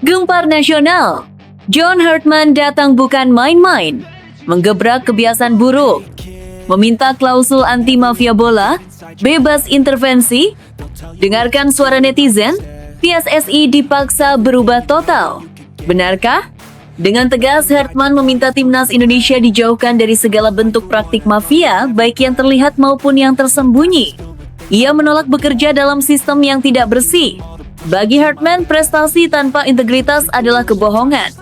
Gempar nasional. John Hartman datang bukan main-main. Menggebrak kebiasaan buruk. Meminta klausul anti mafia bola. Bebas intervensi. Dengarkan suara netizen. PSSI dipaksa berubah total. Benarkah? Dengan tegas, Hartman meminta timnas Indonesia dijauhkan dari segala bentuk praktik mafia, baik yang terlihat maupun yang tersembunyi. Ia menolak bekerja dalam sistem yang tidak bersih. Bagi Hartman, prestasi tanpa integritas adalah kebohongan.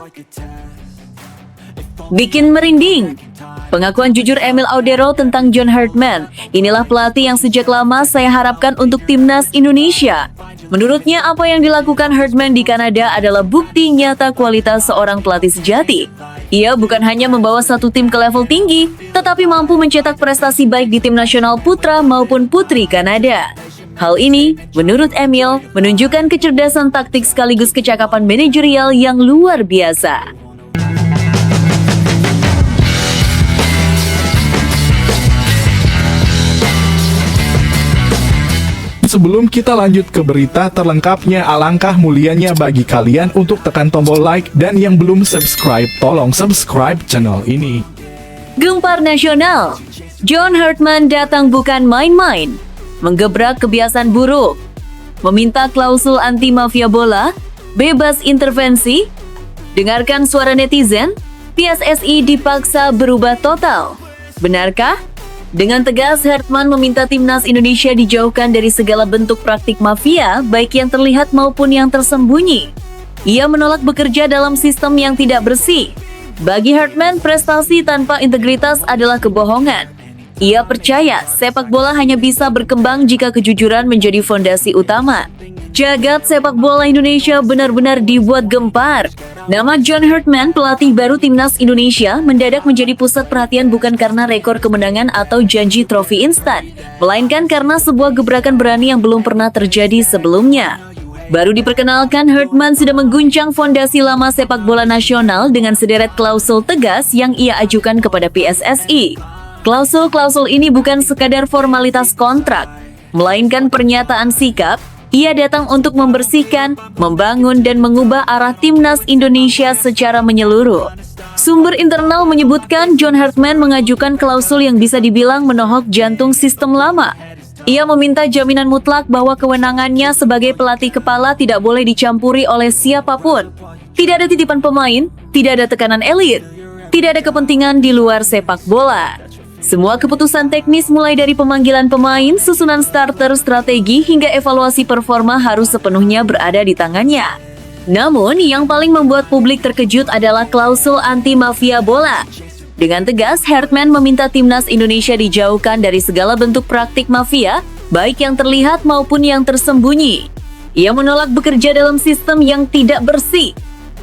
Bikin merinding. Pengakuan jujur Emil Audero tentang John Hartman. Inilah pelatih yang sejak lama saya harapkan untuk timnas Indonesia. Menurutnya, apa yang dilakukan Hartman di Kanada adalah bukti nyata kualitas seorang pelatih sejati. Ia bukan hanya membawa satu tim ke level tinggi, tetapi mampu mencetak prestasi baik di tim nasional putra maupun putri Kanada. Hal ini, menurut Emil, menunjukkan kecerdasan taktik sekaligus kecakapan manajerial yang luar biasa. Sebelum kita lanjut ke berita terlengkapnya, alangkah mulianya bagi kalian untuk tekan tombol like dan yang belum subscribe, tolong subscribe channel ini. Gempar nasional. John Hartman datang bukan main-main. Menggebrak kebiasaan buruk. Meminta klausul anti mafia bola. Bebas intervensi. Dengarkan suara netizen. PSSI dipaksa berubah total. Benarkah? Dengan tegas, Hartman meminta timnas Indonesia dijauhkan dari segala bentuk praktik mafia, baik yang terlihat maupun yang tersembunyi. Ia menolak bekerja dalam sistem yang tidak bersih. Bagi Hartman, prestasi tanpa integritas adalah kebohongan. Ia percaya sepak bola hanya bisa berkembang jika kejujuran menjadi fondasi utama. Jagat sepak bola Indonesia benar-benar dibuat gempar. Nama John Hartman, pelatih baru timnas Indonesia, mendadak menjadi pusat perhatian bukan karena rekor kemenangan atau janji trofi instan, melainkan karena sebuah gebrakan berani yang belum pernah terjadi sebelumnya. Baru diperkenalkan, Hartman sudah mengguncang fondasi lama sepak bola nasional dengan sederet klausul tegas yang ia ajukan kepada PSSI. Klausul-klausul ini bukan sekadar formalitas kontrak, melainkan pernyataan sikap. Ia datang untuk membersihkan, membangun, dan mengubah arah timnas Indonesia secara menyeluruh. Sumber internal menyebutkan John Hartman mengajukan klausul yang bisa dibilang menohok jantung sistem lama. Ia meminta jaminan mutlak bahwa kewenangannya sebagai pelatih kepala tidak boleh dicampuri oleh siapapun. Tidak ada titipan pemain, tidak ada tekanan elit, tidak ada kepentingan di luar sepak bola. Semua keputusan teknis mulai dari pemanggilan pemain, susunan starter, strategi, hingga evaluasi performa harus sepenuhnya berada di tangannya. Namun, yang paling membuat publik terkejut adalah klausul anti-mafia bola. Dengan tegas, Hartman meminta timnas Indonesia dijauhkan dari segala bentuk praktik mafia, baik yang terlihat maupun yang tersembunyi. Ia menolak bekerja dalam sistem yang tidak bersih.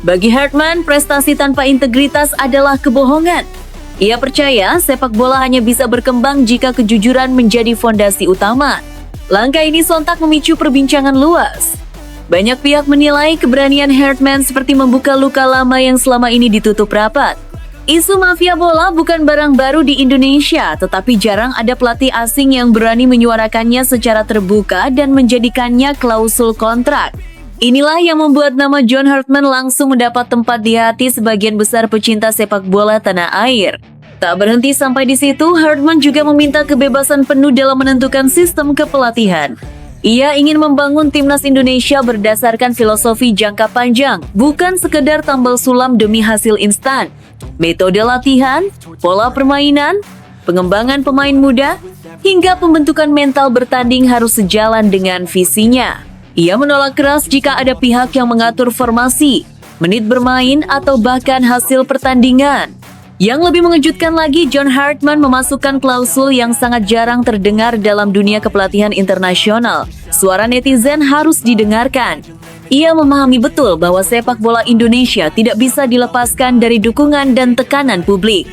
Bagi Hartman, prestasi tanpa integritas adalah kebohongan. Ia percaya sepak bola hanya bisa berkembang jika kejujuran menjadi fondasi utama. Langkah ini sontak memicu perbincangan luas. Banyak pihak menilai keberanian Hartman seperti membuka luka lama yang selama ini ditutup rapat. Isu mafia bola bukan barang baru di Indonesia, tetapi jarang ada pelatih asing yang berani menyuarakannya secara terbuka dan menjadikannya klausul kontrak. Inilah yang membuat nama John Hartman langsung mendapat tempat di hati sebagian besar pecinta sepak bola tanah air. Tak berhenti sampai di situ, Hartman juga meminta kebebasan penuh dalam menentukan sistem kepelatihan. Ia ingin membangun timnas Indonesia berdasarkan filosofi jangka panjang, bukan sekedar tambal sulam demi hasil instan. Metode latihan, pola permainan, pengembangan pemain muda, hingga pembentukan mental bertanding harus sejalan dengan visinya. Ia menolak keras jika ada pihak yang mengatur formasi, menit bermain, atau bahkan hasil pertandingan. Yang lebih mengejutkan lagi, John Hartman memasukkan klausul yang sangat jarang terdengar dalam dunia kepelatihan internasional. Suara netizen harus didengarkan. Ia memahami betul bahwa sepak bola Indonesia tidak bisa dilepaskan dari dukungan dan tekanan publik.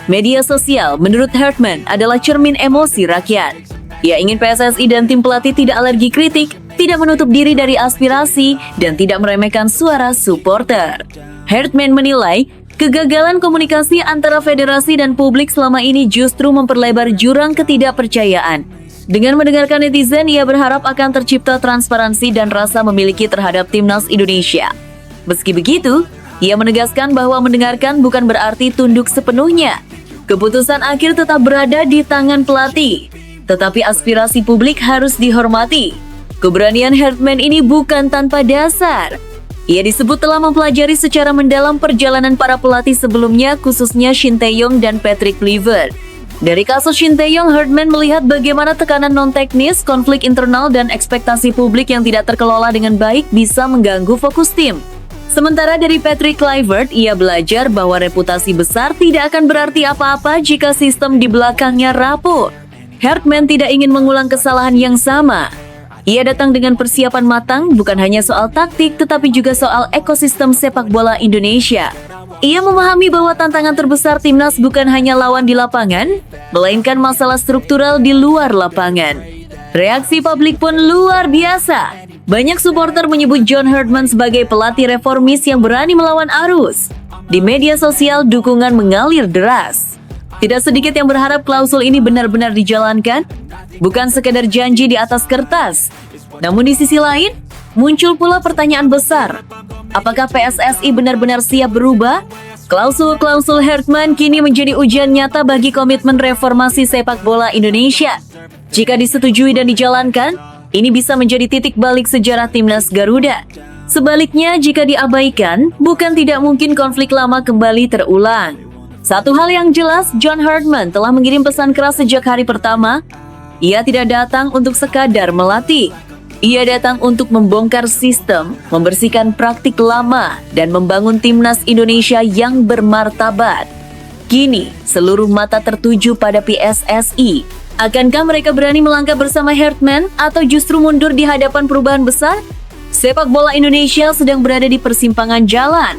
Media sosial, menurut Hartman, adalah cermin emosi rakyat. Ia ingin PSSI dan tim pelatih tidak alergi kritik, tidak menutup diri dari aspirasi, dan tidak meremehkan suara supporter. Hartman menilai, kegagalan komunikasi antara federasi dan publik selama ini justru memperlebar jurang ketidakpercayaan. Dengan mendengarkan netizen, ia berharap akan tercipta transparansi dan rasa memiliki terhadap timnas Indonesia. Meski begitu, ia menegaskan bahwa mendengarkan bukan berarti tunduk sepenuhnya. Keputusan akhir tetap berada di tangan pelatih, tetapi aspirasi publik harus dihormati. Keberanian Herdman ini bukan tanpa dasar. Ia disebut telah mempelajari secara mendalam perjalanan para pelatih sebelumnya, khususnya Shin Tae-yong dan Patrick Kluivert. Dari kasus Shin Tae-yong, Herdman melihat bagaimana tekanan non-teknis, konflik internal, dan ekspektasi publik yang tidak terkelola dengan baik bisa mengganggu fokus tim. Sementara dari Patrick Kluivert, ia belajar bahwa reputasi besar tidak akan berarti apa-apa jika sistem di belakangnya rapuh. Herdman tidak ingin mengulang kesalahan yang sama. Ia datang dengan persiapan matang, bukan hanya soal taktik, tetapi juga soal ekosistem sepak bola Indonesia. Ia memahami bahwa tantangan terbesar timnas bukan hanya lawan di lapangan, melainkan masalah struktural di luar lapangan. Reaksi publik pun luar biasa. Banyak supporter menyebut John Herdman sebagai pelatih reformis yang berani melawan arus. Di media sosial, dukungan mengalir deras. Tidak sedikit yang berharap klausul ini benar-benar dijalankan, bukan sekedar janji di atas kertas. Namun di sisi lain, muncul pula pertanyaan besar. Apakah PSSI benar-benar siap berubah? Klausul-klausul Herdman kini menjadi ujian nyata bagi komitmen reformasi sepak bola Indonesia. Jika disetujui dan dijalankan, ini bisa menjadi titik balik sejarah timnas Garuda. Sebaliknya, jika diabaikan, bukan tidak mungkin konflik lama kembali terulang. Satu hal yang jelas, John Herdman telah mengirim pesan keras sejak hari pertama. Ia tidak datang untuk sekadar melatih. Ia datang untuk membongkar sistem, membersihkan praktik lama, dan membangun timnas Indonesia yang bermartabat. Kini, seluruh mata tertuju pada PSSI. Akankah mereka berani melangkah bersama Herdman atau justru mundur di hadapan perubahan besar? Sepak bola Indonesia sedang berada di persimpangan jalan.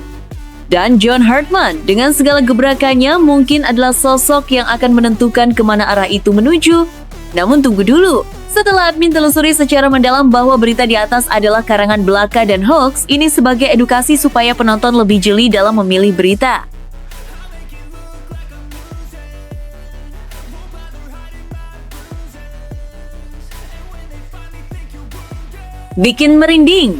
Dan John Herdman dengan segala gebrakannya mungkin adalah sosok yang akan menentukan kemana arah itu menuju. Namun tunggu dulu, setelah admin telusuri secara mendalam bahwa berita di atas adalah karangan belaka dan hoax, ini sebagai edukasi supaya penonton lebih jeli dalam memilih berita. Bikin merinding.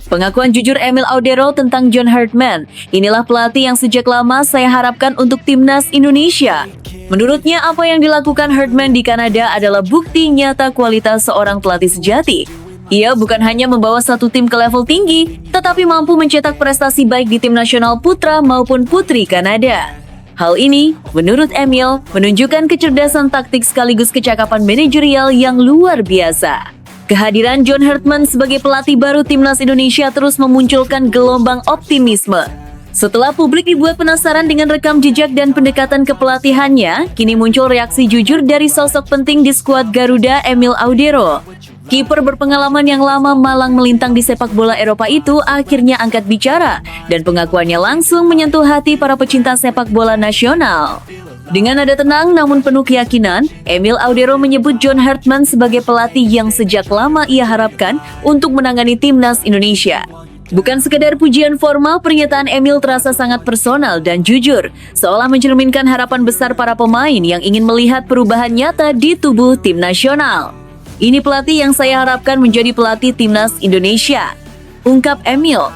Pengakuan jujur Emil Audero tentang John Herdman. Inilah pelatih yang sejak lama saya harapkan untuk timnas Indonesia. Menurutnya, apa yang dilakukan Herdman di Kanada adalah bukti nyata kualitas seorang pelatih sejati. Ia bukan hanya membawa satu tim ke level tinggi, tetapi mampu mencetak prestasi baik di tim nasional putra maupun putri Kanada. Hal ini, menurut Emil, menunjukkan kecerdasan taktik sekaligus kecakapan manajerial yang luar biasa. Kehadiran John Herdman sebagai pelatih baru timnas Indonesia terus memunculkan gelombang optimisme. Setelah publik dibuat penasaran dengan rekam jejak dan pendekatan kepelatihannya, kini muncul reaksi jujur dari sosok penting di skuad Garuda, Emil Audero. Kiper berpengalaman yang lama malang melintang di sepak bola Eropa itu akhirnya angkat bicara, dan pengakuannya langsung menyentuh hati para pecinta sepak bola nasional. Dengan nada tenang namun penuh keyakinan, Emil Audero menyebut John Herdman sebagai pelatih yang sejak lama ia harapkan untuk menangani timnas Indonesia. Bukan sekedar pujian formal, pernyataan Emil terasa sangat personal dan jujur, seolah mencerminkan harapan besar para pemain yang ingin melihat perubahan nyata di tubuh tim nasional. Ini pelatih yang saya harapkan menjadi pelatih timnas Indonesia, ungkap Emil.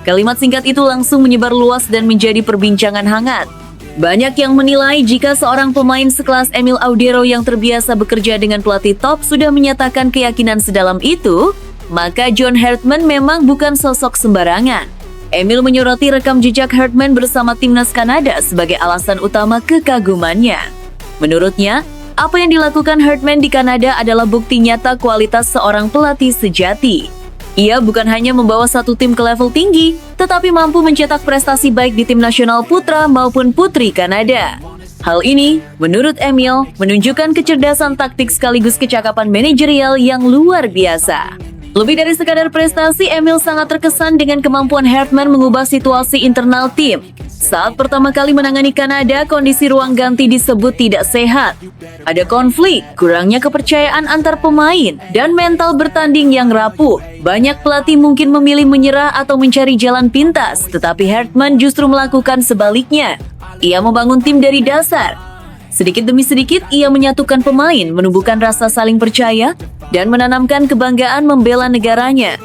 Kalimat singkat itu langsung menyebar luas dan menjadi perbincangan hangat. Banyak yang menilai jika seorang pemain sekelas Emil Audero yang terbiasa bekerja dengan pelatih top sudah menyatakan keyakinan sedalam itu, maka John Herdman memang bukan sosok sembarangan. Emil menyoroti rekam jejak Herdman bersama timnas Kanada sebagai alasan utama kekagumannya. Menurutnya, apa yang dilakukan Herdman di Kanada adalah bukti nyata kualitas seorang pelatih sejati. Ia bukan hanya membawa satu tim ke level tinggi, tetapi mampu mencetak prestasi baik di tim nasional putra maupun putri Kanada. Hal ini, menurut Emil, menunjukkan kecerdasan taktik sekaligus kecakapan manajerial yang luar biasa. Lebih dari sekadar prestasi, Emil sangat terkesan dengan kemampuan Herdman mengubah situasi internal tim. Saat pertama kali menangani Kanada, kondisi ruang ganti disebut tidak sehat. Ada konflik, kurangnya kepercayaan antar pemain, dan mental bertanding yang rapuh. Banyak pelatih mungkin memilih menyerah atau mencari jalan pintas, tetapi Herdman justru melakukan sebaliknya. Ia membangun tim dari dasar. Sedikit demi sedikit, ia menyatukan pemain, menumbuhkan rasa saling percaya, dan menanamkan kebanggaan membela negaranya.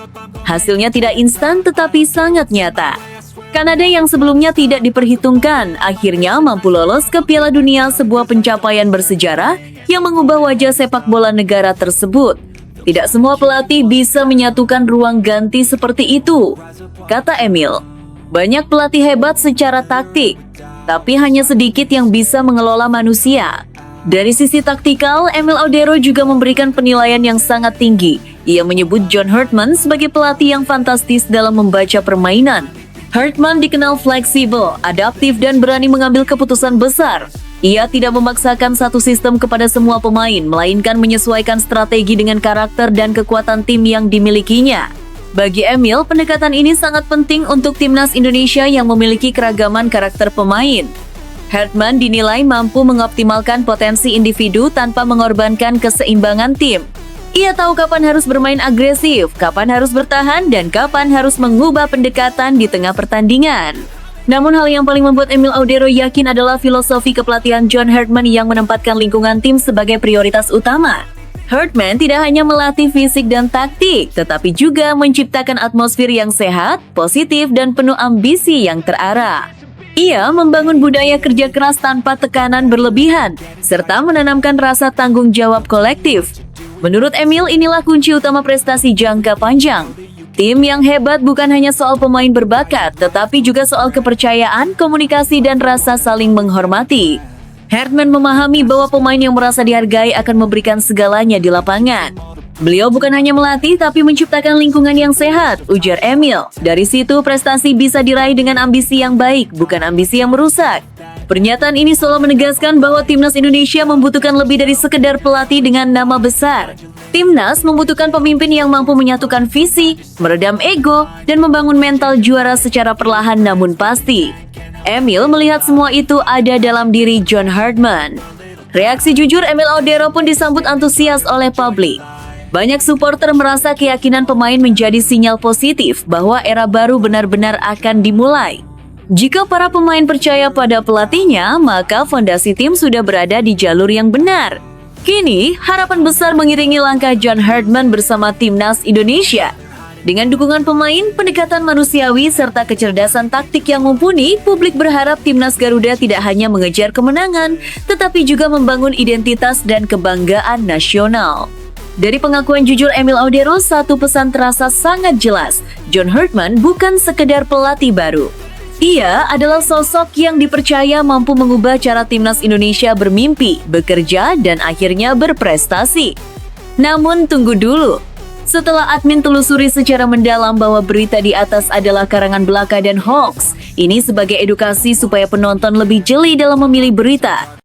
Hasilnya tidak instan tetapi sangat nyata. Kanada yang sebelumnya tidak diperhitungkan akhirnya mampu lolos ke Piala Dunia, sebuah pencapaian bersejarah yang mengubah wajah sepak bola negara tersebut. Tidak semua pelatih bisa menyatukan ruang ganti seperti itu, kata Emil. Banyak pelatih hebat secara taktik, tapi hanya sedikit yang bisa mengelola manusia. Dari sisi taktikal, Emil Audero juga memberikan penilaian yang sangat tinggi. Ia menyebut John Herdman sebagai pelatih yang fantastis dalam membaca permainan. Herdman dikenal fleksibel, adaptif, dan berani mengambil keputusan besar. Ia tidak memaksakan satu sistem kepada semua pemain, melainkan menyesuaikan strategi dengan karakter dan kekuatan tim yang dimilikinya. Bagi Emil, pendekatan ini sangat penting untuk timnas Indonesia yang memiliki keragaman karakter pemain. Herdman dinilai mampu mengoptimalkan potensi individu tanpa mengorbankan keseimbangan tim. Ia tahu kapan harus bermain agresif, kapan harus bertahan, dan kapan harus mengubah pendekatan di tengah pertandingan. Namun hal yang paling membuat Emil Audero yakin adalah filosofi kepelatihan John Herdman yang menempatkan lingkungan tim sebagai prioritas utama. Herdman tidak hanya melatih fisik dan taktik, tetapi juga menciptakan atmosfer yang sehat, positif, dan penuh ambisi yang terarah. Ia membangun budaya kerja keras tanpa tekanan berlebihan, serta menanamkan rasa tanggung jawab kolektif. Menurut Emil, inilah kunci utama prestasi jangka panjang. Tim yang hebat bukan hanya soal pemain berbakat, tetapi juga soal kepercayaan, komunikasi, dan rasa saling menghormati. Herdman memahami bahwa pemain yang merasa dihargai akan memberikan segalanya di lapangan. Beliau bukan hanya melatih, tapi menciptakan lingkungan yang sehat, ujar Emil. Dari situ, prestasi bisa diraih dengan ambisi yang baik, bukan ambisi yang merusak. Pernyataan ini seolah menegaskan bahwa timnas Indonesia membutuhkan lebih dari sekedar pelatih dengan nama besar. Timnas membutuhkan pemimpin yang mampu menyatukan visi, meredam ego, dan membangun mental juara secara perlahan namun pasti. Emil melihat semua itu ada dalam diri John Herdman. Reaksi jujur Emil Audero pun disambut antusias oleh publik. Banyak supporter merasa keyakinan pemain menjadi sinyal positif bahwa era baru benar-benar akan dimulai. Jika para pemain percaya pada pelatihnya, maka fondasi tim sudah berada di jalur yang benar. Kini, harapan besar mengiringi langkah John Herdman bersama timnas Indonesia. Dengan dukungan pemain, pendekatan manusiawi, serta kecerdasan taktik yang mumpuni, publik berharap timnas Garuda tidak hanya mengejar kemenangan, tetapi juga membangun identitas dan kebanggaan nasional. Dari pengakuan jujur Emil Audero, satu pesan terasa sangat jelas. John Herdman bukan sekedar pelatih baru. Ia adalah sosok yang dipercaya mampu mengubah cara timnas Indonesia bermimpi, bekerja, dan akhirnya berprestasi. Namun tunggu dulu. Setelah admin telusuri secara mendalam bahwa berita di atas adalah karangan belaka dan hoax, ini sebagai edukasi supaya penonton lebih jeli dalam memilih berita.